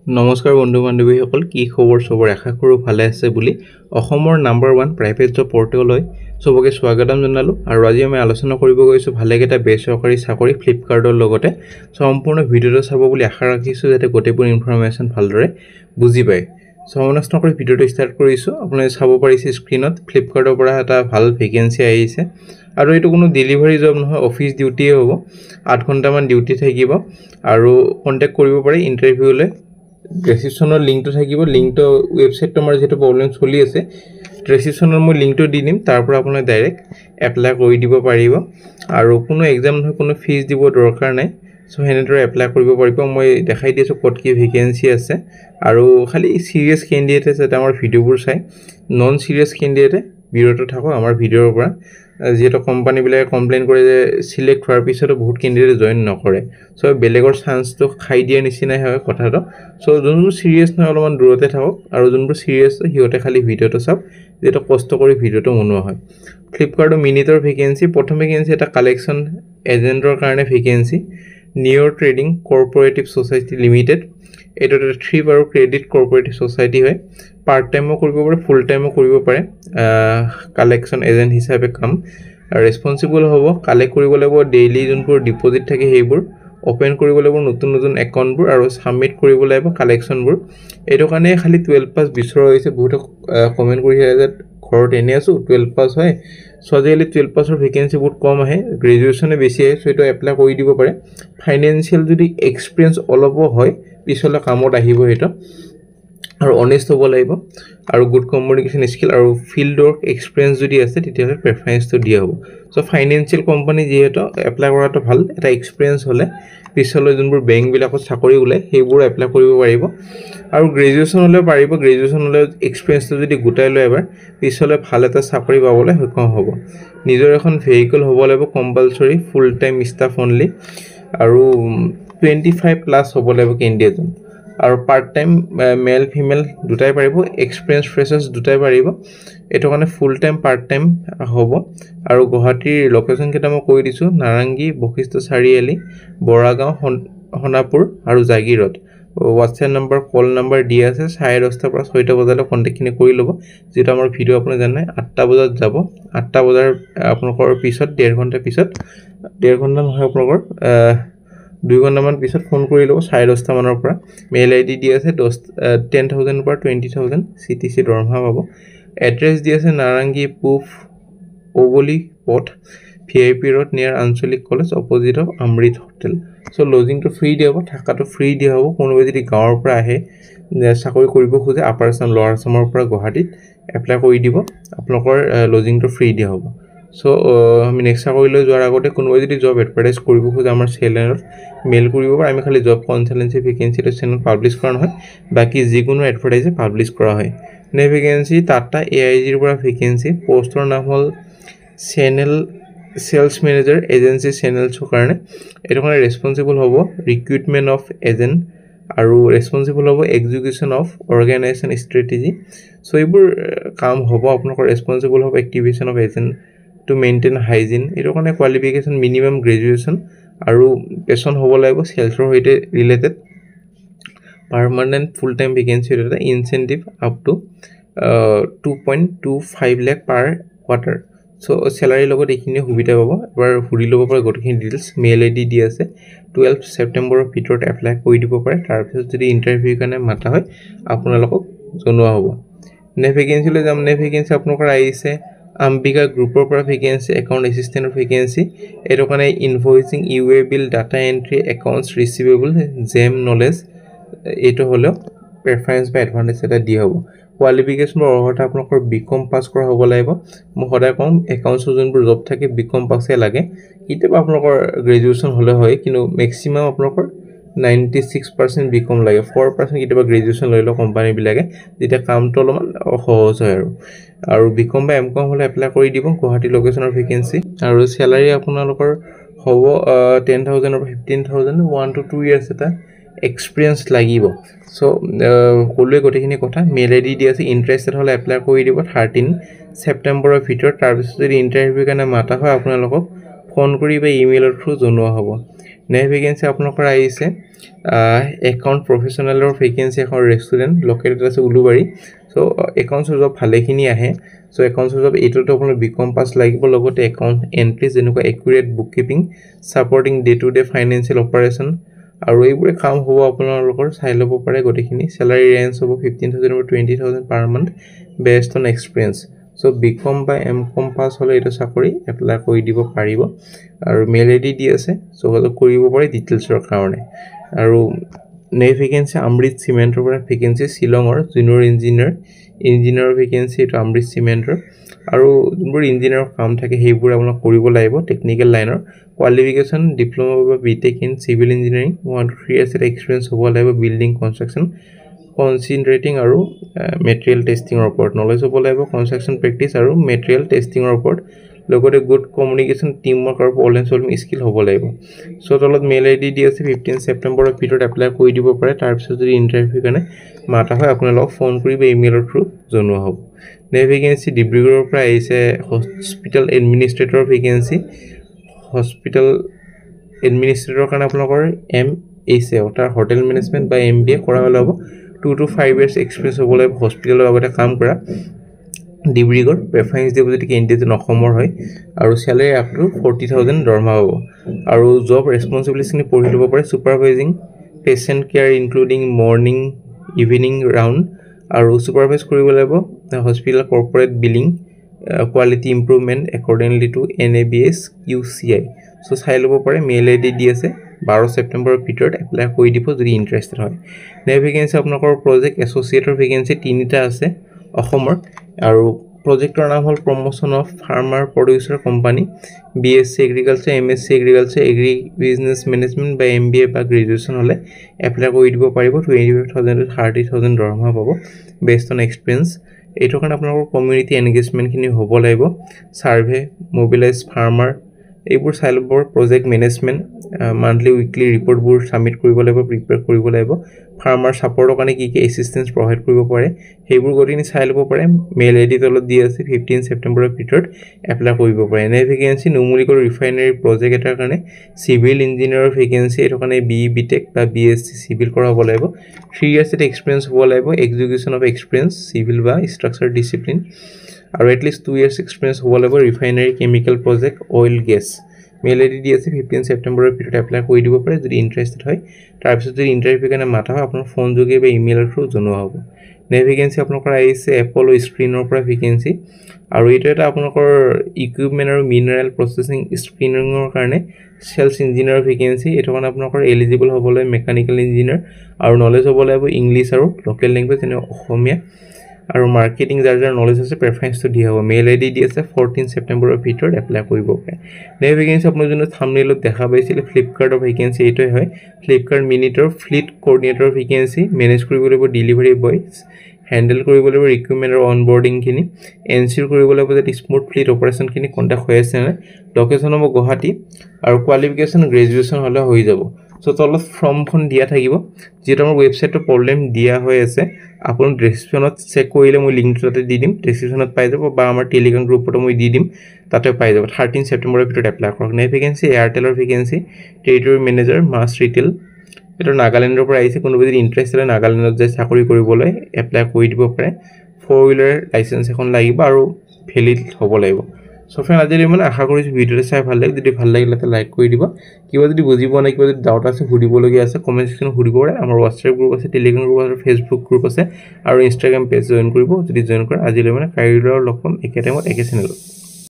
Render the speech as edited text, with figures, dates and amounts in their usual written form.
নমস্কাৰ বন্ধু বান্ধৱীসকল কি খবৰ সবৰ আশা কৰো ভালে আছে বুলি অসমৰ নাম্বাৰ 1 প্ৰাইভেট জব পৰ্টেললৈ সবকে স্বাগতম জনালো আৰু আজি আমি আলোচনা কৰিব গৈছো ভালেকেটা বেচৰকাৰী চাকৰি ফ্লিপকাৰ্টৰ লগতে সম্পূৰ্ণ ভিডিওটো চাব বুলি আশা ৰাখিছো যাতে গোটেইবোৰ ইনফৰমেশন ভালদৰে বুজি পায় সমনষ্ট কৰি ভিডিওটো ষ্টাৰ্ট কৰিছো আপুনি চাব পাৰিছে স্ক্ৰিনত ফ্লিপকাৰ্টৰ পৰা এটা ভাল ভেকেন্সি আহিছে আৰু এটো কোনো ডেলিভাৰী জব নহয় অফিস ডিউটি হ'ব 8 ঘণ্টা মান ডিউটি থাকিব আৰু কন্টাক্ট কৰিব পাৰি ইন্টাৰভিউলৈ ডেসক্ৰিপশনৰ লিংকটো থাকিব লিংকটো ওয়েবসাইট তোমাৰ যেটো প্ৰবলেম চলি আছে ডেসক্ৰিপশনৰ মই লিংকটো দি দিম তাৰ পৰা আপুনি ডাইৰেক্ট এপ্লাই কৰি দিব পাৰিব আৰু কোনো এক্সাম নহয় কোনো ফিজ দিব দৰকাৰ নাই সো হেনেদৰে এপ্লাই কৰিব পাৰিব মই দেখাই দিছো কত কি ভেকেন্সি আছে আৰু খালি সিৰিয়াস ক্যান্ডিডেট আছে আমাৰ ভিডিওবোৰ চাই নন সিৰিয়াস ক্যান্ডিডেট বিৰত থাকো আমাৰ ভিডিওৰ পৰা যেটো কোম্পানী বিলাকে কমপ্লেইন কৰে যে সিলেক্ট হোৱাৰ পিছতো বহুত ক্যান্ডিডেট জয়েন নকৰে সো বেলেগৰ চান্সটো খাই দিয়া নিচিনা হয় কথাটো সো যোনবোৰ সিৰিয়াস নহয় অলপমান দূৰতে থাকক আৰু যোনবোৰ সিৰিয়াস হিয়তে খালি ভিডিওটো চাওক যেটো কষ্ট কৰি ভিডিওটো বনোৱা হয় ফ্লিপকাৰ্টৰ মিনিটৰ ভেকেন্সি প্ৰথম ভেকেন্সি এটা কালেকশন এজেন্টৰ কাৰণে vacancy new trading corporative society limited এটা 3 বাৰ ক্ৰেডিট কৰ্পোৰেটিভ সোসাইটি হয় পাৰ্ট টাইমও কৰিব পাৰে ফুল টাইমও কৰিব পাৰে কালেকশন এজেন্ট হিচাপে কাম ৰেসপন্সিবল হ'ব কালেক্ট কৰিব লাগিব ডেইলি যোনবোৰ ডিপোজিট থাকে হেবোৰ ওপেন কৰিব লাগিব নতুন নতুন একাউন্টবোৰ আৰু সাবমিট কৰিব লাগিব কালেকশনবোৰ এটো কাৰণে খালি 12 পাস বিচৰা হৈছে বহুত কমেন্ট কৰিছে যে ঘৰত এনে আছো 12 পাস হয় সজেলি 12 পাসৰ ভেকেন্সি বহুত কম আহে গ্ৰেজুৱেচনে বেছি আছে সো এটো এপ্লাই কৰি দিব পাৰে ফাইনান্সিয়াল যদি এক্সপেৰিয়েন্স অলপ হয় পিছলে কামত আহিব হেটো আৰু অনেষ্ট হ'ব লাগিব আৰু গুড কমিউনিকেশন স্কিল আৰু ফিল্ড ওয়াৰ্ক এক্সপেৰিয়েন্স যদি আছে তেতিয়ালে প্ৰেফাৰেন্সটো দিয়া হ'ব সো ফাইনান্সিয়াল কোম্পানী যেহেতু এপ্লাই কৰাটো ভাল এটা এক্সপেৰিয়েন্স হলে পিছলে যোনবোৰ বেংক বিলাকত চাকৰি উলাই হেবোৰ এপ্লাই কৰিব পাৰিব আৰু গ্ৰেজুৱেচন হলে পাৰিব গ্ৰেজুৱেচন হলে এক্সপেৰিয়েন্সটো যদি গুটাই লয় এবাৰ পিছলে ভাল এটা চাকৰি পাবলৈ সক্ষম হ'ব নিজৰ এখন ভেহিকল হ'ব লাগিব compulsory full time staff only আৰু 25 প্লাস হ'ব লাগিব ক্যান্ডিডেট আৰু পাৰ্ট টাইম মেল ফিমেল দুটাই পাৰিব এক্সপেৰিয়েন্স ফ্ৰেছাৰ্স দুটাই পাৰিব এটো কাৰণে ফুল টাইম পাৰ্ট টাইম হ'ব আৰু গুৱাহাটীৰ লোকেশন কেটা মই কৈ দিছো নাৰাংগী বখিষ্ট চাৰিআলি বৰাগাঁও হনাপুৰ আৰু জাগিৰত WhatsApp নম্বৰ কল নম্বৰ দিয়া আছে 10:30 পৰা 6টা বজালৈ কন্টাক্ট খিনি কৰি লব যেটো আমাৰ ভিডিও আপুনি জানে 8টা বজাত যাব 8টা বজাৰ আপোনালোকৰ পিছত 1.5 ঘন্টা পিছত 1.5 ঘন্টা নহয় আপোনালোকৰ 2 ঘন্টামান পিছত ফোন কৰি লব 10:30 মানৰ পৰা মেইল আইডি দি আছে 10,000 পৰা 20,000 CTC দৰমহা পাব এড্ৰেছ দি আছে নাৰাংগী পুফ ওবলি পথ VIP road near আঞ্চলিক college opposite of Amrit hotel so lodging too free দিব থাকাটো ফ্ৰী দিয়া হ'ব কোনোবা যদি গাঁৱৰ পৰা আহে চাকৰি কৰিব খোজে আপাৰ আসাম লোৱাৰ আসামৰ পৰা গুৱাহাটীত এপ্লাই কৰি দিব আপোনালোকৰ লজিং টু ফ্ৰী দিয়া হ'ব সো আমি নেক্সট চাকৰিলৈ যোৱাৰ আগতে কোনোবা যদি জব এডভাৰটাইজ কৰিব খোজে আমাৰ চেনেলত মেইল কৰিব পাৰে আমি খালি জব কনসালটেন্সি ভেকেন্সিটো চেনেল পাবলিশ কৰা নহয় বাকি যিকোনো এডভাৰটাইজে পাবলিশ কৰা হয় নে ভেকেন্সি টাটা AIG ৰ পৰা ভেকেন্সি পোষ্টৰ নাম হ'ল চেনেল সেলস ম্যানেজাৰ এজেন্সি চেনেলছৰ কাৰণে এটো কাৰণে ৰেসপন্সিবল হ'ব ৰিক্ৰুটমেন্ট অফ এজেন্ট আৰু ৰেসপন্সিবল হ'ব execution of organisation strategy so এইবোৰ কাম হ'ব আপোনালোকৰ ৰেসপন্সিবল হ'ব activation of agent to maintain hygiene এটো কাৰণে কোৱালিফিকেশন মিনিমাম গ্ৰেজুৱেচন আৰু পেছন হ'ব লাগিব সেলছৰ সৈতে related permanent full time vacancy rate incentive up to 2.25 lakh per quarter so salary logot ekhini hubita pabo ebar huri lobo pare gotekhini details mail id di ase 12 september ভিতৰত apply কৰি দিব পাৰে তাৰ পিছত যদি ইন্টাৰভিউ কাৰণে মাতা হয় আপোনালোকক জনোৱা হ'ব নে ভেকেন্সি লৈ যাম নে ভেকেন্সি আপোনালোকৰ আহিছে আম্বিকা গ্ৰুপৰ পৰা ভেকেন্সি একাউন্ট এসিস্টেন্টৰ ভেকেন্সি এটো কাৰণে ইনভয়েসিং ইউএ bill data entry accounts receivable GEM knowledge এটো হলো প্ৰেফাৰেন্স বা এডভান্টেজ এটা দি হ'ব কোৱালিফিকেশনৰ অৰ্হতা আপোনালোকৰ বিকম পাস কৰা হ'ব লাগিব মই সদায় কম একাউন্টছ যোনবোৰ জব থাকে বিকম পাসে লাগে কিতেবা আপোনালোকৰ গ্ৰেজুৱেচন হলে হয় কিন্তু ম্যাক্সিমাম আপোনালোকৰ 96% বিকম লাগে 4% কিতেবা গ্ৰেজুৱেচন লৈ ল কোম্পানী বিলাকে যেটা কামটো অলপমান সহজ হয় আৰু বিকম বা এমকম হলে এপ্লাই কৰি দিব গুৱাহাটী লোকেশনৰ ভেকেন্সি আৰু স্যালাৰি আপোনালোকৰ হ'ব 10,000 or 15,000 1 to 2 years এটা experience লাগিব so কলৈ গটেখিনি কথা মেল আইডি দি আছে ইন্টারেস্টেড হলে এপ্লাই কৰি দিব 13 সেপ্টেম্বৰৰ ভিতৰত তাৰ পিছত যদি ইন্টাৰভিউ কাৰণে মাতা হয় আপোনালোকক ফোন কৰি বা ইমেইলৰ থ্ৰু জনোৱা হ'ব নে ভেকেন্সি আপোনালোকৰ আহিছে একাউণ্ট প্ৰফেশ্যনেলৰ ভেকেঞ্চি এখন ৰেষ্টুৰেণ্ট লোকেটেড আছে উলুবাৰী সো একাউণ্টছৰ জব ভালেখিনি আহে সো একাউণ্টছৰ জব এইটোতো আপোনাৰ বিকম পাছ লাগিব লগতে একাউণ্ট এণ্ট্ৰি যেনেকুৱা accurate book keeping supporting day to day financial operation আৰু এইবোৰে কাম হ'ব আপোনালোকৰ চাই ল'ব পাৰে গোটেইখিনি চেলাৰী ৰেঞ্জ হ'ব 15,000 or 20,000 per month based on experience so B Com বা এম কম পাছ হ'লে এইটো চাকৰি এপ্লাই কৰি দিব পাৰিব আৰু মেইল আইডি দি আছে যোগাযোগ কৰিব পাৰে ডিটেইলছৰ কাৰণে আৰু নেক্সট ভেকেঞ্চি অমৃত চিমেণ্টৰ পৰা ভেকেঞ্চি শ্বিলঙৰ জুনিয়ৰ ইঞ্জিনিয়াৰ ভেকেঞ্চি এইটো অমৃত চিমেণ্টৰ আৰু যোনবোৰ ইঞ্জিনিয়াৰৰ কাম থাকে সেইবোৰ আপোনাক কৰিব লাগিব টেকনিকেল লাইনৰ কোৱালিফিকেশ্যন ডিপ্ল'মা বা B Tech in civil engineering 1 to 3 years experience হ'ব লাগিব বিল্ডিং কনষ্ট্ৰাকশ্যন কনচিনট্ৰেটিং আৰু মেটেৰিয়েল টেষ্টিঙৰ ওপৰত নলেজ হ'ব লাগিব কনষ্ট্ৰাকশ্যন প্ৰেক্টিছ আৰু মেটেৰিয়েল টেষ্টিঙৰ ওপৰত লগতে গুড কমিউনিকেশ্যন টিম ৱৰ্ক আৰু প্ৰব্লেম ছলভিং স্কিল হ'ব লাগিব সো তলত মেইল আইডি দি আছে 15 ছেপ্টেম্বৰৰ ভিতৰত এপ্লাই কৰি দিব পাৰে তাৰপিছত যদি ইণ্টাৰভিউ কাৰণে মাতা হয় আপোনালোকক ফোন কৰিব ইমেইলৰ থ্ৰু জনোৱা হ'ব নেক্সট ভেকেঞ্চি ডিব্ৰুগড়ৰ পৰা আহিছে হস্পিটেল এডমিনিষ্ট্ৰেটৰৰ ভেকেঞ্চি হস্পিটেল এডমিনিষ্ট্ৰেটৰৰ কাৰণে আপোনালোকৰ MHA অৰ্থাৎ হোটেল মেনেজমেণ্ট বা MBA কৰা হ'লে হ'ব 2 to 5 years এক্সপিৰিয়েঞ্চ হ'ব লাগিব হস্পিটেলৰ লগতে কাম কৰা ডিব্ৰুগড় প্ৰেফাৰেঞ্চ দিব যদি কেণ্ডিডেট অসমৰ হয় আৰু চেলাৰী আপ টু 40,000 দৰমহা হ'ব আৰু জব ৰেছপনচিবিলিটিখিনি পঢ়ি ল'ব পাৰে supervising patient care including morning evening round আৰু ছুপাৰভাইজ কৰিব লাগিব hospital corporate billing quality improvement accordingly to NABS QCI so চাই ল'ব পাৰে মেইল আইডি দি আছে 12 ছেপ্টেম্বৰৰ ভিতৰত এপ্লাই কৰি দিব যদি ইণ্টাৰেষ্টেড হয় নেক্সট ভেকেঞ্চি আপোনালোকৰ প্ৰজেক্ট এছ'চিয়েটৰ ভেকেঞ্চি 3টা আছে অসমৰ আৰু প্ৰজেক্টৰ নাম হ'ল promotion of farmer producer company BSc agriculture MSc agriculture agri business management বা MBA বা গ্ৰেজুৱেশ্যন হ'লে এপ্লাই কৰি দিব পাৰিব 25,000 to 30,000 দৰমহা পাব বেছড অন এক্সপিৰিয়েঞ্চ এইটো কাৰণে আপোনালোকৰ কমিউনিটি এনগেজমেণ্টখিনি হ'ব লাগিব ছাৰ্ভে মোবিলাইজ ফাৰ্মাৰ এইবোৰ চাই ল'ব প্ৰজেক্ট মেনেজমেণ্ট মান্থলি উইকলি ৰিপৰ্টবোৰ ছাবমিট কৰিব লাগিব প্ৰিপেয়াৰ কৰিব লাগিব ফাৰ্মাৰ ছাপৰ্টৰ কাৰণে কি এছিষ্টেঞ্চ প্ৰভাইড কৰিব পাৰে সেইবোৰ গোটেইখিনি চাই ল'ব পাৰে মেইল আইডি তলত দি আছে 15 ছেপ্টেম্বৰৰ ভিতৰত এপ্লাই কৰিব পাৰে next vacancy Numaligarh refinery project এটাৰ কাৰণে চিভিল ইঞ্জিনিয়াৰৰ ভেকেঞ্চি এইটো কাৰণে BE BTech বা BSc চিভিল কৰা হ'ব লাগিব 3 years এক্সপিৰিয়েঞ্চ হ'ব লাগিব এক্সিকিউশ্যন অফ এক্সপিৰিয়েঞ্চ চিভিল বা ষ্ট্ৰাকচাৰ ডিচিপ্লিন আৰু এটলিষ্ট 2 years এক্সপিৰিয়েঞ্চ হ'ব লাগিব refinery chemical project oil gas mail ID দি আছে 15 ছেপ্টেম্বৰৰ ভিতৰত এপ্লাই কৰি দিব পাৰে যদি ইণ্টাৰেষ্টেড হয় তাৰপিছত যদি ইণ্টাৰভিউ কাৰণে মাতা হয় আপোনাৰ ফোন যোগে বা ইমেইলৰ থ্ৰু জনোৱা হ'ব নেক্সট ভেকেঞ্চি আপোনালোকৰ আহিছে এপল স্ক্ৰিনৰ পৰা ভেকেঞ্চি আৰু এইটো এটা আপোনালোকৰ ইকুইপমেণ্ট আৰু মিনাৰেল প্ৰচেছিং স্ক্ৰিনিঙৰ কাৰণে চেলছ ইঞ্জিনিয়াৰ ভেকেঞ্চি এইটো কাৰণে আপোনালোকৰ এলিজিবল হ'ব লাগিব মেকানিকেল ইঞ্জিনিয়াৰ আৰু নলেজ হ'ব লাগিব ইংলিছ আৰু লোকেল লেংগুৱেজ যেনে অসমীয়া আৰু মাৰ্কেটিং যাৰ নলেজ আছে প্ৰেফাৰেঞ্চটো দিয়া হ'ব মেইল আইডি দি আছে 14 ছেপ্টেম্বৰৰ ভিতৰত এপ্লাই কৰিব পাৰে নেক্সট ভেকেঞ্চি আপোনাৰ যোনটো থাম্বনেইলত দেখা পাইছিলে ফ্লিপকাৰ্টৰ ভেকেঞ্চি এইটোৱে হয় ফ্লিপকাৰ্ট মিনিটৰ ফ্লিট কোঅৰ্ডিনেটৰ ভেকেঞ্চি মেনেজ কৰিব লাগিব ডেলিভাৰী বয়জ হেণ্ডেল কৰিব লাগিব ৰিক্ৰুটমেণ্ট আৰু অনবৰ্ডিংখিনি এনচিয়ৰ কৰিব লাগিব যে স্মুথ ফ্লিট অপাৰেশ্যনখিনি কণ্টেক্ট হৈ আছে নে লোকেশ্যন হ'ব গুৱাহাটী আৰু কোৱালিফিকেশ্যন গ্ৰেজুৱেশ্যন হ'লে হৈ যাব সো তলত ফৰ্মখন দিয়া থাকিব যিহেতু আমাৰ ৱেবছাইটটো প্ৰব্লেম দিয়া হৈ আছে আপুনি ডেছক্ৰিপশ্যনত চেক কৰিলে মই লিংকটো তাতে দি দিম ডেছক্ৰিপশ্যনত পাই যাব বা আমাৰ টেলিগ্ৰাম গ্ৰুপতো মই দি দিম তাতে পাই যাব 13 ছেপ্টেম্বৰৰ ভিতৰত এপ্লাই কৰক নেক্সট ভেকেঞ্চি এয়াৰটেলৰ ভেকেঞ্চি টেৰিটৰী মেনেজাৰ মাছ ৰিটেল এইটো নাগালেণ্ডৰ পৰা আহিছে কোনোবা যদি ইণ্টাৰেষ্ট আছে নাগালেণ্ডত যায় চাকৰি কৰিবলৈ এপ্লাই কৰি দিব পাৰে 4 হুইলাৰ লাইচেঞ্চ এখন লাগিব আৰু ভেলিড হ'ব লাগিব সো ফ্ৰেণ্ড আজিলৈ মানে আশা কৰিছোঁ ভিডিঅ'টো চাই ভাল লাগে যদি ভাল লাগিলে তাতে লাইক কৰি দিব কিবা যদি বুজি পোৱা নাই কিবা যদি ডাউট আছে সুধিবলগীয়া আছে কমেণ্ট ছেকশ্যনত সুধিব পাৰে আমাৰ হোৱাটছএপ গ্ৰুপ আছে টেলিগ্ৰাম গ্ৰুপ আছে ফেচবুক গ্ৰুপ আছে আৰু ইনষ্টাগ্ৰাম পেজ জইন কৰিব যদি জইন কৰে আজিলৈ মানে কাইলৈৰ লগ পাম একে টাইমত একে চেনেলত